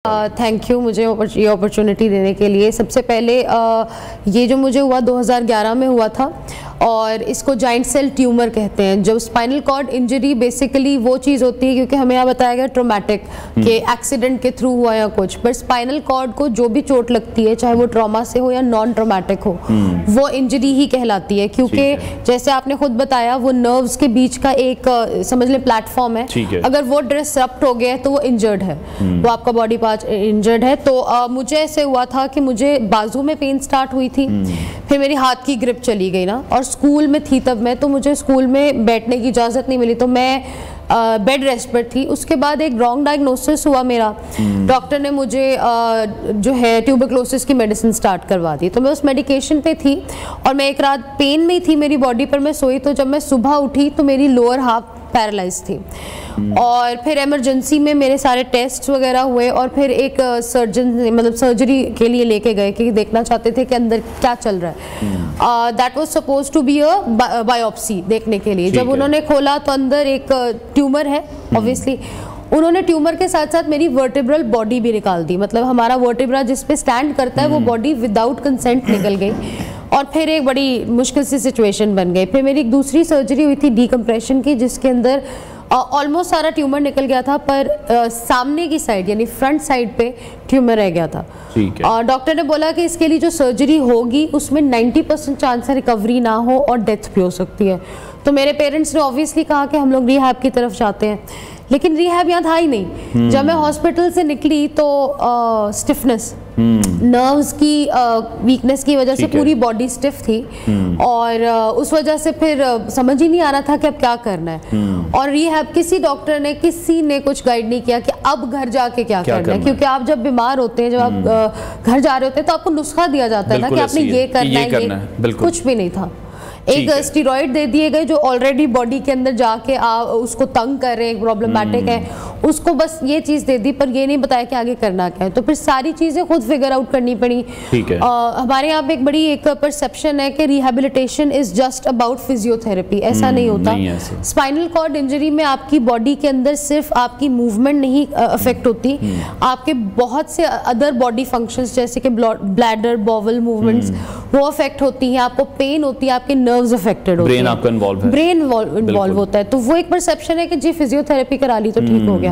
Thank you मुझे ये opportunity देने के लिए। सबसे पहले ये जो मुझे हुआ 2011 में हुआ था और इसको जॉइंट सेल ट्यूमर कहते हैं। जब स्पाइनल कॉर्ड इंजरी बेसिकली वो चीज़ होती है, क्योंकि हमें यहाँ बताया गया ट्रोमेटिक के एक्सीडेंट के थ्रू हुआ या कुछ, पर स्पाइनल कॉर्ड को जो भी चोट लगती है, चाहे वो ट्रॉमा से हो या नॉन ट्रोमेटिक हो, वो इंजरी ही कहलाती है। क्योंकि जैसे आपने खुद बताया वो नर्व्स के बीच का एक समझ लें प्लेटफॉर्म है, अगर वो डिसरप्ट हो गया तो वो इंजर्ड है, वो आपका बॉडी पार्ट इंजर्ड है। तो मुझे ऐसे हुआ था कि मुझे बाजू में पेन स्टार्ट हुई थी, फिर मेरी हाथ की ग्रिप चली गई ना, और स्कूल में थी तब मैं, तो मुझे स्कूल में बैठने की इजाज़त नहीं मिली, तो मैं बेड रेस्ट पर थी। उसके बाद एक रॉन्ग डायग्नोसिस हुआ मेरा, डॉक्टर ने मुझे जो है ट्यूबरक्लोसिस की मेडिसिन स्टार्ट करवा दी। तो मैं उस मेडिकेशन पे थी और मैं एक रात पेन में ही थी मेरी बॉडी पर, मैं सोई, तो जब मैं सुबह उठी तो मेरी लोअर हाफ पैरालाइज थी। और फिर इमरजेंसी में मेरे सारे टेस्ट वगैरह हुए और फिर एक सर्जन मतलब सर्जरी के लिए लेके गए कि देखना चाहते थे कि अंदर क्या चल रहा है। That was suppose to be a biopsy देखने के लिए। जब उन्होंने खोला तो अंदर एक ट्यूमर है ऑब्वियसली। उन्होंने ट्यूमर के साथ साथ मेरी वर्टिब्रल बॉडी भी निकाल दी, मतलब हमारा वर्टिब्रा जिस पे स्टैंड करता है वो बॉडी विदाउट कंसेंट निकल गई और फिर एक बड़ी मुश्किल सी सिचुएशन बन गई। फिर मेरी एक दूसरी सर्जरी हुई थी डीकम्प्रेशन की, जिसके अंदर ऑलमोस्ट सारा ट्यूमर निकल गया था, पर सामने की साइड यानी फ्रंट साइड पे ट्यूमर रह गया था। और डॉक्टर ने बोला कि इसके लिए जो सर्जरी होगी उसमें 90% चांस है रिकवरी ना हो और डेथ भी हो सकती है। तो मेरे पेरेंट्स ने ऑब्वियसली कहा कि हम लोग रिहैब की तरफ जाते हैं, लेकिन रिहैब यहाँ था ही नहीं। जब मैं हॉस्पिटल से निकली तो स्टिफनेस, नर्व्स की वीकनेस की वजह से पूरी बॉडी स्टिफ थी और उस वजह से फिर समझ ही नहीं आ रहा था कि अब क्या करना है। और रिहैब किसी डॉक्टर ने किसी ने कुछ गाइड नहीं किया कि अब घर जाके क्या करना है, क्योंकि आप जब बीमार होते हैं, जब आप घर जा रहे होते हैं तो आपको नुस्खा दिया जाता है ना कि आपने ये करना है, कुछ भी नहीं था। एक स्टेरॉइड दे दिए गए जो ऑलरेडी बॉडी के अंदर जाके उसको तंग कर रहे हैं, प्रॉब्लमैटिक है, उसको बस ये चीज़ दे दी, पर ये नहीं बताया कि आगे करना क्या है। तो फिर सारी चीज़ें खुद फिगर आउट करनी पड़ी। हमारे यहाँ पे एक बड़ी एक परसेप्शन है कि rehabilitation is just about physiotherapy, ऐसा नहीं होता। स्पाइनल कॉर्ड इंजरी में आपकी बॉडी के अंदर सिर्फ आपकी मूवमेंट नहीं अफेक्ट होती, आपके बहुत से अदर बॉडी फंक्शंस जैसे कि ब्लैडर, बॉवल मूवमेंट्स वो अफेक्ट होती हैं, आपको पेन होती है, आपके नर्व्स अफेक्टेड होते हैं, ब्रेन आपका इन्वॉल्व होता है। तो वो एक परसेप्शन है कि जी फिजियोथेरेपी करा ली तो ठीक हो गया।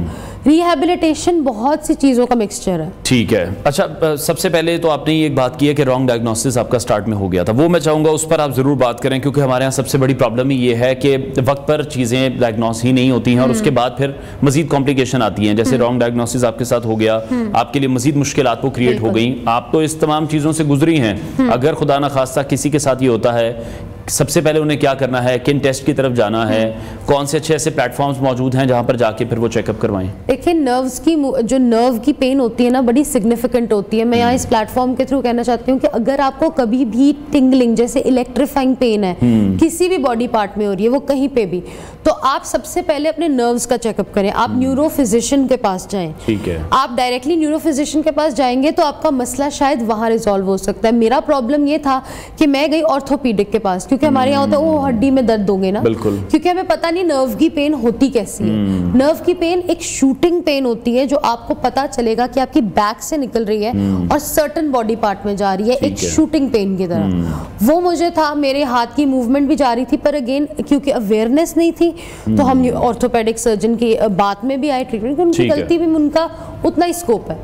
रिहेबिलिटेशन बहुत सी चीजों का मिक्सचर है। ठीक है, अच्छा सबसे पहले तो आपने ये एक बात की है कि रॉन्ग डायग्नोसिस आपका स्टार्ट में हो गया था, वो मैं चाहूंगा उस पर आप जरूर बात करें, क्योंकि हमारे यहाँ सबसे बड़ी प्रॉब्लम ही ये है कि वक्त पर चीजें डायग्नोस ही नहीं होती हैं और उसके बाद फिर मजीद कॉम्प्लिकेशन आती हैं। जैसे रॉन्ग डायग्नोसिस आपके साथ हो गया, आपके लिए मजीद मुश्किलात वो क्रिएट हो गई, आप तो इस तमाम चीजों से गुजरी हैं। अगर खुदा ना खास्ता किसी के साथ ये होता है, सबसे पहले उन्हें क्या करना है, किन टेस्ट की तरफ जाना है, कौन से अच्छे ऐसे प्लेटफॉर्म्स मौजूद हैं जहां पर जाके फिर वो चेकअप करवाएं? देखिए नर्व्स की जो नर्व की पेन होती है ना, बड़ी सिग्निफिकेंट होती है। मैं यहाँ इस प्लेटफॉर्म के थ्रू कहना चाहती हूँ कि अगर आपको कभी भी टिंगलिंग जैसे इलेक्ट्रीफाइंग पेन है, किसी भी बॉडी पार्ट में हो रही है, वो कहीं पे भी, तो आप सबसे पहले अपने नर्व्स का चेकअप करें। आप न्यूरो फिजिशियन के पास जाएं। ठीक है, आप डायरेक्टली न्यूरो फिजिशियन के पास जाएंगे तो आपका मसला शायद वहां रिजॉल्व हो सकता है। मेरा प्रॉब्लम ये था कि मैं गई ऑर्थोपीडिक के पास, क्योंकि हमारे यहाँ होता है वो हड्डी में दर्द होंगे ना, क्योंकि हमें पता नहीं नर्व की पेन होती कैसी है। नर्व की पेन एक शूटिंग पेन होती है जो आपको पता चलेगा कि आपकी बैक से निकल रही है और सर्टन बॉडी पार्ट में जा रही है, एक शूटिंग पेन की तरह। वो मुझे था, मेरे हाथ की मूवमेंट भी जा रही थी, पर अगेन क्योंकि अवेयरनेस नहीं थी तो हम ऑर्थोपेडिक सर्जन की बात में भी आए ट्रीटमेंट, उनकी गलती भी, उनका उतना ही स्कोप है।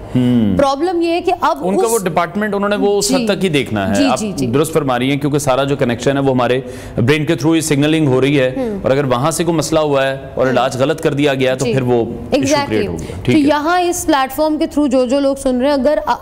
प्रॉब्लम ये है कि अब उनका वो डिपार्टमेंट उन्होंने वो उस हद तक ही देखना है। आप दुरुस्त फरमा रही हैं, क्योंकि सारा जो कनेक्शन है वो हमारे ब्रेन के थ्रू सिग्नलिंग हो रही है और अगर वहां से कोई मसला हुआ है और इलाज गलत कर दिया गया तो फिर वो इशू क्रिएट हो गया। तो यहाँ इस प्लेटफॉर्म के थ्रू जो लोग सुन रहे हैं,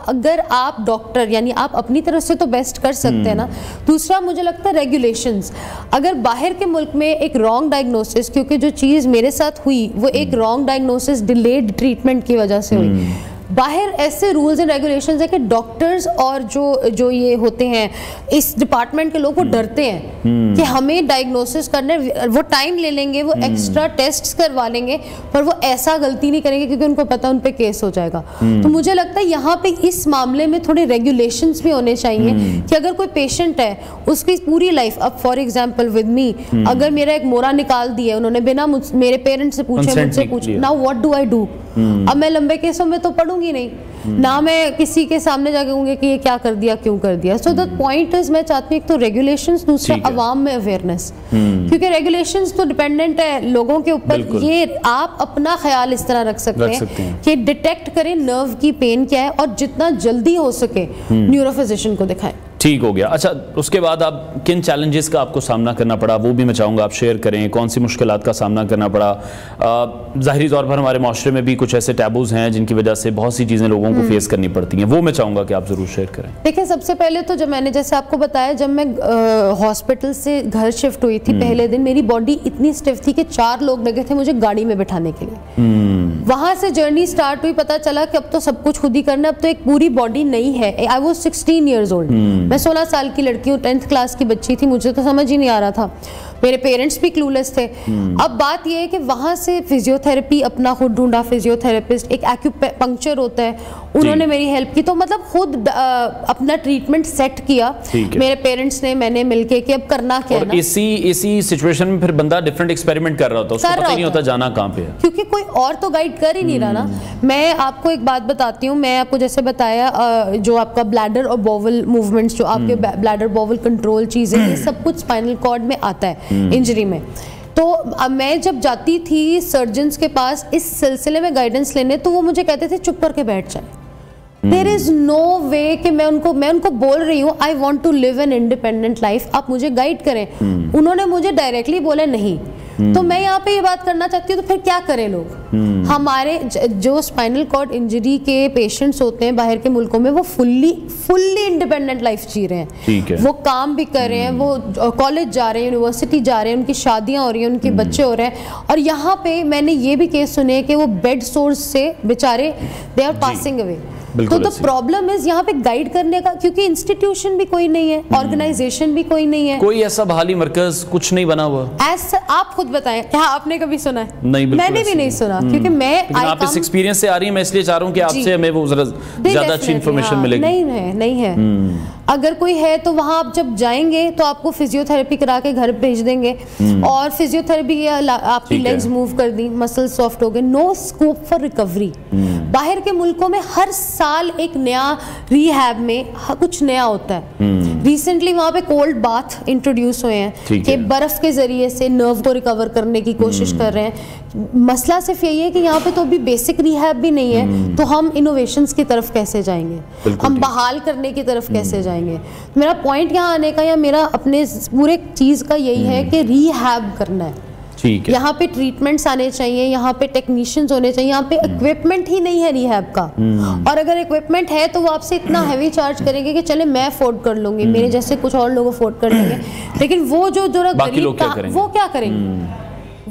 अगर आप डॉक्टर यानी आप अपनी तरफ से तो बेस्ट कर सकते हैं ना। दूसरा मुझे लगता है रेगुलेशंस, अगर बाहर के मुल्क में एक रॉन्ग डायग्नोसिस, क्योंकि जो चीज़ मेरे साथ हुई वो एक रॉन्ग डायग्नोसिस डिलेड ट्रीटमेंट की वजह से हुई, बाहर ऐसे रूल्स एंड रेगुलेशंस है कि डॉक्टर्स और जो ये होते हैं इस डिपार्टमेंट के लोग, वो डरते हैं कि हमें डायग्नोसिस करने, वो टाइम ले लेंगे, वो एक्स्ट्रा टेस्ट्स करवा लेंगे, पर वो ऐसा गलती नहीं करेंगे क्योंकि उनको पता उन पे केस हो जाएगा। तो मुझे लगता है यहाँ पे इस मामले में थोड़े रेगुलेशंस भी होने चाहिए कि अगर कोई पेशेंट है उसकी पूरी लाइफ, अब फॉर एग्जाम्पल विद मी, अगर मेरा एक मोरा निकाल दिया उन्होंने बिना मेरे पेरेंट्स से पूछे, मुझसे पूछे, now what do I do? अब मैं लंबे केसों में तो पढ़ूंगी नहीं, ना मैं किसी के सामने जाके कहूँगी कि ये क्या कर दिया, क्यों कर दिया। सो द पॉइंट इज, मैं चाहती हूँ एक तो रेगुलेशंस, दूसरा अवाम में अवेयरनेस, क्योंकि रेगुलेशंस तो डिपेंडेंट है लोगों के ऊपर। ये आप अपना ख्याल इस तरह रख सकते हैं कि डिटेक्ट करें नर्व की पेन क्या है और जितना जल्दी हो सके न्यूरोफिजिशियन को दिखाएं। ठीक हो गया। अच्छा, उसके बाद आप किन चैलेंजेस का आपको सामना करना पड़ा, वो भी मैं चाहूँगा आप शेयर करें। कौन सी मुश्किलात का सामना करना पड़ा? ज़ाहिरी तौर पर हमारे माशरे में भी कुछ ऐसे टैबूज़ हैं जिनकी वजह से बहुत सी चीज़ें लोगों को फेस करनी पड़ती हैं, वो मैं चाहूँगा कि आप ज़रूर शेयर करें। देखिए, सबसे पहले तो जब मैंने जैसे आपको बताया, जब मैं हॉस्पिटल से घर शिफ्ट हुई थी, पहले दिन मेरी बॉडी इतनी स्टिफ थी कि 4 लोग लगे थे मुझे गाड़ी में बिठाने के लिए। वहाँ से जर्नी स्टार्ट हुई, पता चला कि अब तो सब कुछ खुद ही करना, अब तो एक पूरी बॉडी नहीं है। आई वॉज 16 ईयर्स ओल्ड, मैं 16 साल की लड़की हूँ, 10th क्लास की बच्ची थी, मुझे तो समझ ही नहीं आ रहा था। मेरे पेरेंट्स भी क्लूलेस थे। अब बात यह है कि वहाँ से फिजियोथेरेपी अपना खुद ढूंढा, फिजियोथेरेपिस्ट, एक एक्यूपंक्चर होता है, उन्होंने मेरी हेल्प की। तो मतलब खुद अपना ट्रीटमेंट सेट किया मेरे पेरेंट्स ने, मैंने मिलके कि अब करना क्या है ना। इसी सिचुएशन में फिर बंदा डिफरेंट एक्सपेरिमेंट कर रहा होता है, उसको पता ही नहीं होता जाना कहाँ पे है, क्योंकि कोई और तो गाइड कर ही नहीं रहा ना। मैं आपको एक बात बताती हूँ, मैं आपको जैसे बताया जो आपका ब्लैडर और बोवल मूवमेंट्स, जो आपके ब्लैडर बोवल कंट्रोल चीज़ें, ये सब कुछ स्पाइनल कॉर्ड में आता है इंजरी में। तो मैं जब जाती थी सर्जन्स के पास इस सिलसिले में गाइडेंस लेने, तो वो मुझे कहते थे चुप करके बैठ जाए। देयर इज नो वे कि मैं उनको बोल रही हूँ I want to live an independent life, आप मुझे गाइड करें। उन्होंने मुझे डायरेक्टली बोला नहीं। तो मैं यहाँ पे ये बात करना चाहती हूँ, तो फिर क्या करें लोग? हमारे जो स्पाइनल कॉर्ड इंजरी के पेशेंट्स होते हैं बाहर के मुल्कों में, वो फुल्ली इंडिपेंडेंट लाइफ जी रहे हैं। वो काम भी कर रहे हैं, वो कॉलेज जा रहे हैं, यूनिवर्सिटी जा रहे हैं, उनकी शादियां हो रही हैं, उनके बच्चे हो रहे हैं। और यहाँ पे मैंने ये भी केस सुने हैं कि वो बेड सोर्स से बेचारे दे आर पासिंग अवे। तो द प्रॉब्लम इज यहाँ पे गाइड करने का, क्योंकि इंस्टीट्यूशन भी कोई नहीं है, ऑर्गेनाइजेशन भी कोई नहीं है, कोई ऐसा बहाली मरकज कुछ नहीं बना हुआ। ऐसा आप खुद बताएं, क्या आपने कभी सुना है? नहीं, मैंने भी नहीं सुना, क्योंकि मैं आप इस एक्सपीरियंस से आ रही है, मैं इसलिए चाह रहा हूँ कि आपसे हमें वो ज्यादा अच्छी इंफॉर्मेशन मिलेगी। नहीं है। अगर कोई है तो वहाँ आप जब जाएंगे तो आपको फिजियोथेरेपी करा के घर भेज देंगे, और फिजियोथेरेपी आपकी लेग्स मूव कर दी, मसल सॉफ्ट हो गए, नो स्कोप फॉर रिकवरी। बाहर के मुल्कों में हर साल एक नया रिहैब में कुछ नया होता है। रिसेंटली वहाँ पे कोल्ड बाथ इंट्रोड्यूस हुए हैं कि बर्फ के जरिए से नर्व को रिकवर करने की कोशिश कर रहे हैं। मसला सिर्फ यही है कि यहाँ पे तो अभी बेसिक रिहैब भी नहीं है, तो हम इनोवेशंस की तरफ कैसे जाएंगे, हम बहाल करने की तरफ कैसे जाएंगे? मेरा पॉइंट यहाँ आने का या मेरा अपने पूरे चीज़ का यही है कि रिहैब करना है। यहाँ पे ट्रीटमेंट्स आने चाहिए, यहाँ पे टेक्नीशियंस होने चाहिए, यहाँ पे इक्विपमेंट ही नहीं है रिहैब का। और अगर इक्विपमेंट है तो वो आपसे इतना हैवी चार्ज करेंगे कि चले मैं अफोर्ड कर लूंगी, मेरे जैसे कुछ और लोग अफोर्ड कर लेंगे, लेकिन वो जो गरीब वो क्या करेंगे?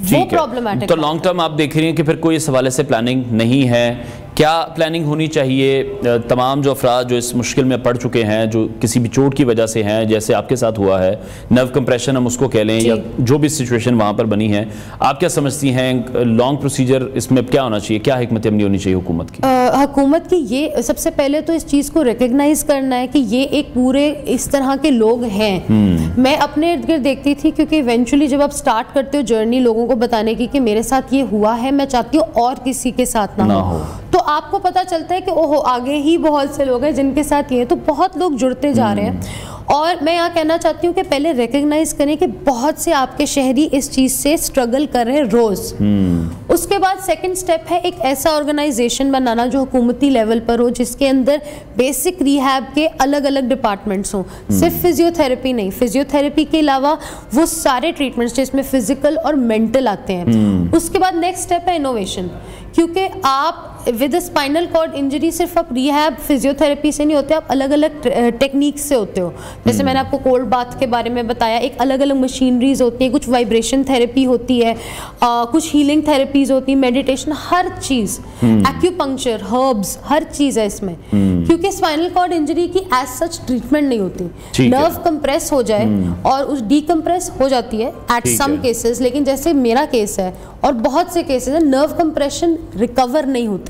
वो प्रॉब्लमैटिक। तो लॉन्ग टर्म आप देख रही हैं कि फिर कोई इस हवाले से प्लानिंग नहीं है। क्या प्लानिंग होनी चाहिए? तमाम जो अफराद जो इस मुश्किल में पड़ चुके हैं, जो किसी भी चोट की वजह से हैं, जैसे आपके साथ हुआ है, नर्व कंप्रेशन हम उसको कह लें, या जो भी सिचुएशन वहाँ पर बनी है, आप क्या समझती हैं लॉन्ग प्रोसीजर इसमें क्या होना चाहिए, क्या हिकमत अमली होनी चाहिए हुकूमत की? हुकूमत की ये सबसे पहले तो इस चीज़ को रिकग्नाइज करना है कि ये एक पूरे इस तरह के लोग हैं। मैं अपने इर्द गिर्द देखती थी, क्योंकि इवेंचुअली जब आप स्टार्ट करते हो जर्नी लोगों को बताने की कि मेरे साथ ये हुआ है, मैं चाहती हूँ और किसी के साथ ना हो, तो आपको पता चलता है कि ओहो आगे ही बहुत से लोग हैं जिनके साथ ये, तो बहुत लोग जुड़ते जा रहे हैं। और मैं यहाँ कहना चाहती हूँ कि पहले रिकग्नाइज करें कि बहुत से आपके शहरी इस चीज़ से स्ट्रगल कर रहे हैं रोज़। उसके बाद सेकंड स्टेप है एक ऐसा ऑर्गेनाइजेशन बनाना जो हुकूमती लेवल पर हो, जिसके अंदर बेसिक रिहैब के अलग अलग डिपार्टमेंट्स हों, सिर्फ फिजियोथेरेपी नहीं, फिजियोथेरेपी के अलावा वो सारे ट्रीटमेंट्स जिसमें फिजिकल और मेंटल आते हैं। उसके बाद नेक्स्ट स्टेप है इनोवेशन, क्योंकि आप विद स्पाइनल कॉर्ड इंजरी सिर्फ आप रिहैब फिजियोथेरेपी से नहीं होते, आप अलग अलग टेक्निक्स से होते हो। जैसे मैंने आपको कोल्ड बाथ के बारे में बताया, एक अलग अलग मशीनरीज होती है, कुछ वाइब्रेशन थेरेपी होती है, कुछ हीलिंग थेरेपीज होती है, मेडिटेशन, हर चीज़, एक्यूपंक्चर, हर्ब्स, हर चीज़ है इसमें। क्योंकि स्पाइनल कॉर्ड इंजरी की एज सच ट्रीटमेंट नहीं होती। नर्व कंप्रेस हो जाए और उस डीकम्प्रेस हो जाती है एट सम केसेस, लेकिन जैसे मेरा केस है और बहुत से केसेस है, नर्व कंप्रेशन रिकवर नहीं होती।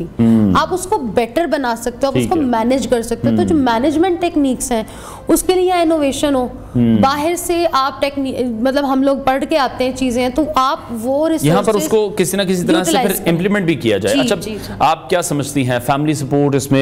आप उसको बेटर बना सकते हो, आप उसको मैनेज कर सकते हो। तो जो मैनेजमेंट टेक्निक्स हैं उसके लिए यहाँ इनोवेशन हो, बाहर से आप टेक्निक, मतलब हम लोग पढ़ के आते हैं चीजें, तो आप वो यहाँ पर उसको किसी ना किसी तरह से फिर इम्प्लीमेंट भी किया जाए। अच्छा, आप क्या समझती हैं फैमिली सपोर्ट इसमें